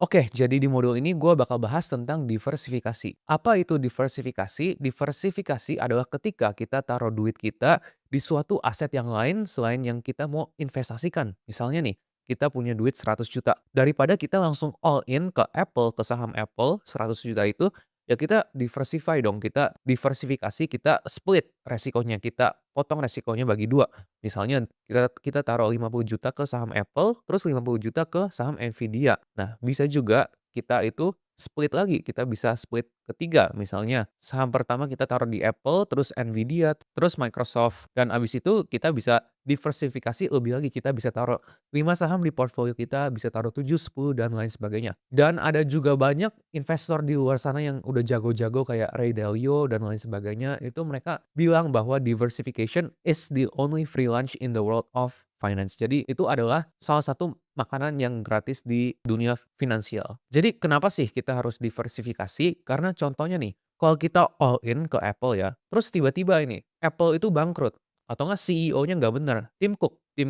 Oke, jadi di modul ini gue bakal bahas tentang diversifikasi. Apa itu diversifikasi? Diversifikasi adalah ketika kita taruh duit kita di suatu aset yang lain selain yang kita mau investasikan. Misalnya nih, kita punya duit 100 juta. Daripada kita langsung all in ke Apple, ke saham Apple 100 juta itu, ya kita diversify dong. Kita diversifikasi, kita split resikonya. Kita potong resikonya bagi dua. Misalnya kita taruh 50 juta ke saham Apple, terus 50 juta ke saham Nvidia. Nah, bisa juga kita itu split lagi, kita bisa split ketiga. Misalnya saham pertama kita taruh di Apple, terus Nvidia, terus Microsoft. Dan abis itu kita bisa diversifikasi lebih lagi, kita bisa taruh 5 saham di portfolio kita, bisa taruh 7, 10, dan lain sebagainya. Dan ada juga banyak investor di luar sana yang udah jago-jago kayak Ray Dalio dan lain sebagainya, itu mereka bilang bahwa diversification is the only free lunch in the world of finance. Jadi itu adalah salah satu makanan yang gratis di dunia finansial. Jadi kenapa sih kita harus diversifikasi? Karena contohnya nih, kalau kita all in ke Apple ya, terus tiba-tiba ini Apple itu bangkrut atau enggak CEO-nya nggak benar, Tim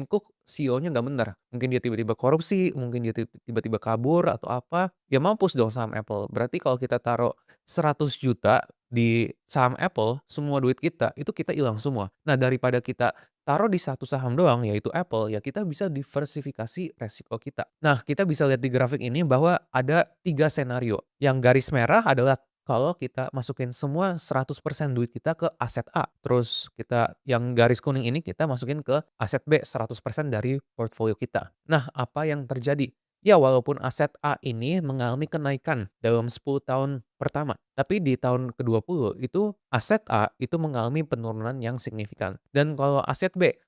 Cook CEO-nya nggak benar. Mungkin dia tiba-tiba korupsi, mungkin dia tiba-tiba kabur atau apa, ya mampus dong saham Apple. Berarti kalau kita taruh 100 juta di saham Apple, semua duit kita itu kita hilang semua. Nah, daripada kita taruh di satu saham doang yaitu Apple, ya kita bisa diversifikasi resiko kita. Nah, kita bisa lihat di grafik ini bahwa ada 3 senario. Yang garis merah adalah kalau kita masukin semua 100% duit kita ke aset A. Terus kita yang garis kuning ini kita masukin ke aset B 100% dari portfolio kita. Nah, apa yang terjadi? Ya, walaupun aset A ini mengalami kenaikan dalam 10 tahun pertama, tapi di tahun ke-20 itu aset A itu mengalami penurunan yang signifikan. Dan kalau aset B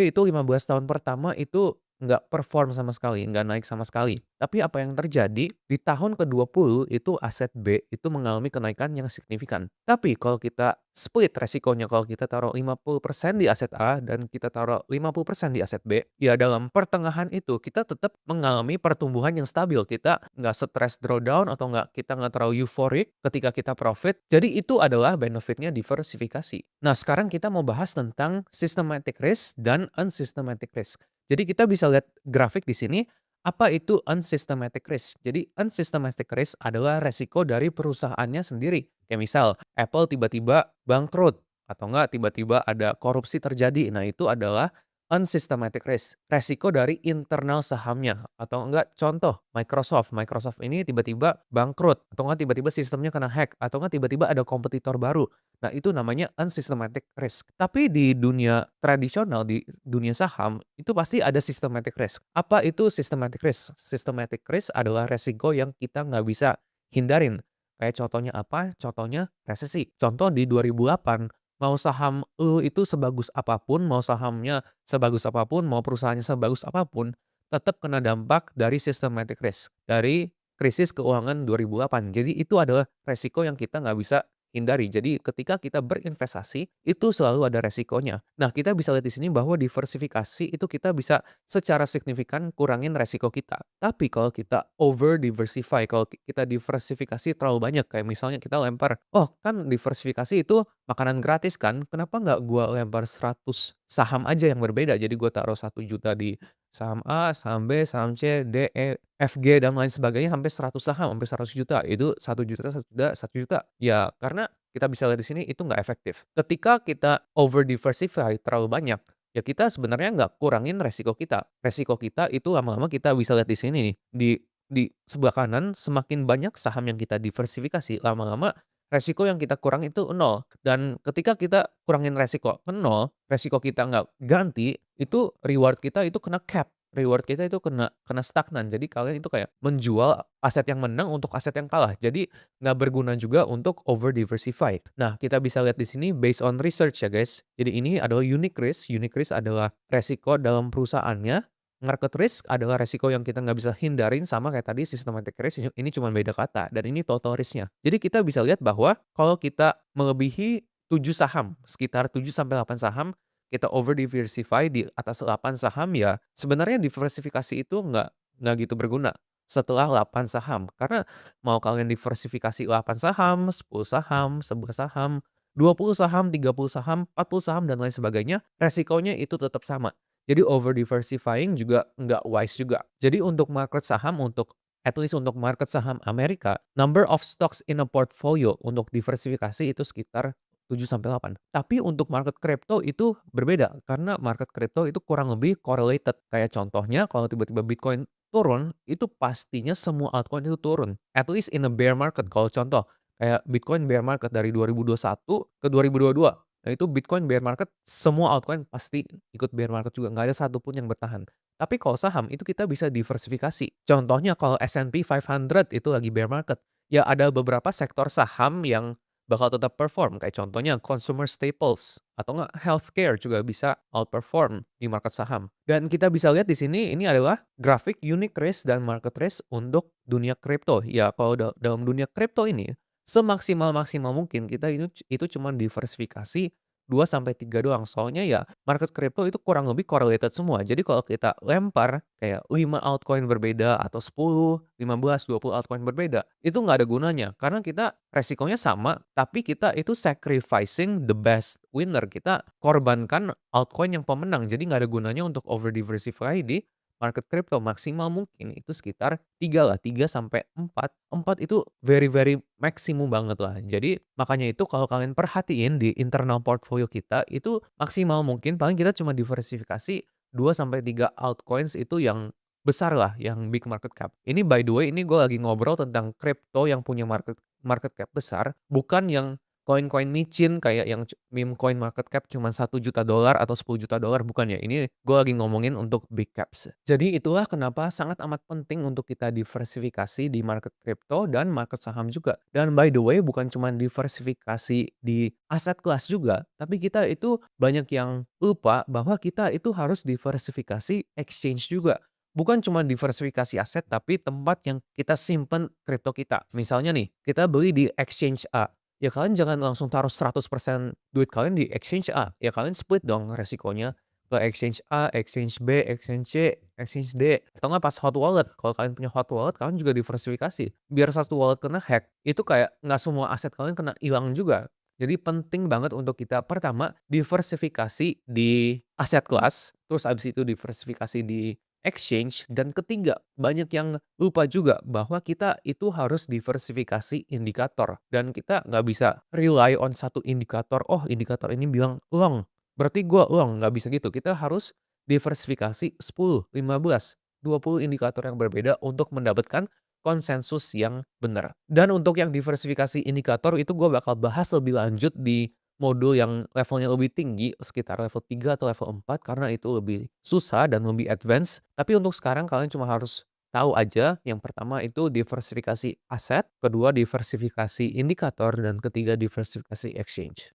itu 15 tahun pertama itu nggak perform sama sekali, nggak naik sama sekali. Tapi apa yang terjadi, di tahun ke-20 itu aset B itu mengalami kenaikan yang signifikan. Tapi kalau kita split resikonya, kalau kita taruh 50% di aset A dan kita taruh 50% di aset B, ya dalam pertengahan itu kita tetap mengalami pertumbuhan yang stabil. Kita nggak stres drawdown atau kita nggak terlalu euphoric ketika kita profit. Jadi itu adalah benefitnya diversifikasi. Nah, sekarang kita mau bahas tentang systematic risk dan unsystematic risk. Jadi kita bisa lihat grafik di sini, apa itu unsystematic risk. Jadi unsystematic risk adalah resiko dari perusahaannya sendiri. Kayak misal Apple tiba-tiba bangkrut atau enggak tiba-tiba ada korupsi terjadi. Nah, itu adalah unsystematic risk, resiko dari internal sahamnya atau enggak contoh Microsoft ini tiba-tiba bangkrut atau enggak tiba-tiba sistemnya kena hack atau enggak tiba-tiba ada kompetitor baru. Nah, itu namanya unsystematic risk. Tapi di dunia tradisional, di dunia saham, itu pasti ada systematic risk. Apa itu systematic risk? Systematic risk adalah resiko yang kita nggak bisa hindarin. Kayak contohnya apa? Contohnya resesi. Contoh di 2008, mau saham lu itu sebagus apapun, mau sahamnya sebagus apapun, mau perusahaannya sebagus apapun, tetap kena dampak dari systematic risk, dari krisis keuangan 2008. Jadi itu adalah resiko yang kita nggak bisa hindari. Jadi ketika kita berinvestasi, itu selalu ada resikonya. Nah, kita bisa lihat di sini bahwa diversifikasi itu kita bisa secara signifikan kurangin resiko kita. Tapi kalau kita over diversify, kalau kita diversifikasi terlalu banyak, kayak misalnya kita lempar, oh kan diversifikasi itu makanan gratis kan, kenapa nggak gua lempar 100 saham aja yang berbeda. Jadi gua taruh 1 juta di saham A, saham B, saham C, D, E, F, G, dan lain sebagainya sampai 100 saham, sampai 100 juta. Itu 1 juta, 1 juta, 1 juta. Ya, karena kita bisa lihat di sini itu nggak efektif. Ketika kita over diversify terlalu banyak, ya kita sebenarnya nggak kurangin resiko kita. Resiko kita itu lama-lama kita bisa lihat di sini nih, di sebelah kanan semakin banyak saham yang kita diversifikasi, lama-lama resiko yang kita kurang itu nol. Dan ketika kita kurangin resiko ke nol, resiko kita nggak ganti, itu reward kita itu kena cap. Reward kita itu kena kena stagnan. Jadi kalian itu kayak menjual aset yang menang untuk aset yang kalah. Jadi nggak berguna juga untuk over diversify. Nah, kita bisa lihat di sini based on research ya guys. Jadi ini adalah unique risk. Unique risk adalah resiko dalam perusahaannya. Market risk adalah resiko yang kita nggak bisa hindarin, sama kayak tadi systematic risk, ini cuma beda kata, dan ini total risk-nya. Jadi kita bisa lihat bahwa kalau kita melebihi 7 saham, sekitar 7 sampai 8 saham, kita over diversify di atas 8 saham, ya sebenarnya diversifikasi itu nggak gitu berguna setelah 8 saham. Karena mau kalian diversifikasi 8 saham, 10 saham, 11 saham, 20 saham, 30 saham, 40 saham, dan lain sebagainya, resikonya itu tetap sama. Jadi over diversifying juga nggak wise juga. Jadi untuk market saham, untuk At least untuk market saham Amerika, number of stocks in a portfolio untuk diversifikasi itu sekitar 7 sampai 8. Tapi untuk market crypto itu berbeda, karena market crypto itu kurang lebih correlated. Kayak contohnya kalau tiba-tiba Bitcoin turun, itu pastinya semua altcoin itu turun. At least in a bear market, kalau contoh kayak Bitcoin bear market dari 2021 ke 2022. Nah itu Bitcoin bear market, semua altcoin pasti ikut bear market juga, nggak ada satupun yang bertahan. Tapi kalau saham itu kita bisa diversifikasi. Contohnya kalau S&P 500 itu lagi bear market, ya ada beberapa sektor saham yang bakal tetap perform. Kayak contohnya consumer staples atau enggak healthcare juga bisa outperform di market saham. Dan kita bisa lihat di sini ini adalah grafik unit risk dan market risk untuk dunia kripto. Ya kalau dalam dunia kripto ini semaksimal-maksimal mungkin kita itu cuma diversifikasi 2 sampai 3 doang. Soalnya ya market crypto itu kurang lebih correlated semua. Jadi kalau kita lempar kayak 5 altcoin berbeda atau 10, 15, 20 altcoin berbeda, itu nggak ada gunanya. Karena kita resikonya sama, tapi kita itu sacrificing the best winner. Kita korbankan altcoin yang pemenang. Jadi nggak ada gunanya untuk over diversify di market crypto. Maksimal mungkin itu sekitar 3 lah, 3 sampai 4. 4 itu very very maksimum banget lah. Jadi makanya itu kalau kalian perhatiin di internal portfolio kita itu maksimal mungkin paling kita cuma diversifikasi 2 sampai 3 altcoins itu yang besar lah, yang big market cap. Ini by the way ini gue lagi ngobrol tentang crypto yang punya market market cap besar, bukan yang koin-koin micin kayak yang meme coin market cap cuma $1 juta atau $10 juta, bukan ya. Ini gue lagi ngomongin untuk big caps. Jadi itulah kenapa sangat amat penting untuk kita diversifikasi di market crypto dan market saham juga. Dan by the way bukan cuma diversifikasi di aset kelas juga, tapi kita itu banyak yang lupa bahwa kita itu harus diversifikasi exchange juga. Bukan cuma diversifikasi aset, tapi tempat yang kita simpen kripto kita. Misalnya nih, kita beli di exchange A. Ya kalian jangan langsung taruh 100% duit kalian di exchange A. Ya kalian split dong resikonya ke exchange A, exchange B, exchange C, exchange D. Atau nggak pas hot wallet. Kalau kalian punya hot wallet, kalian juga diversifikasi. Biar satu wallet kena hack, itu kayak nggak semua aset kalian kena hilang juga. Jadi penting banget untuk kita pertama diversifikasi di aset kelas, terus abis itu diversifikasi di exchange, dan ketiga, banyak yang lupa juga bahwa kita itu harus diversifikasi indikator. Dan kita nggak bisa rely on satu indikator, oh indikator ini bilang long, berarti gua long, nggak bisa gitu. Kita harus diversifikasi 10, 15, 20 indikator yang berbeda untuk mendapatkan konsensus yang benar. Dan untuk yang diversifikasi indikator itu gua bakal bahas lebih lanjut di modul yang levelnya lebih tinggi, sekitar level 3 atau level 4 karena itu lebih susah dan lebih advance. Tapi untuk sekarang kalian cuma harus tahu aja, yang pertama itu diversifikasi aset, kedua diversifikasi indikator, dan ketiga diversifikasi exchange.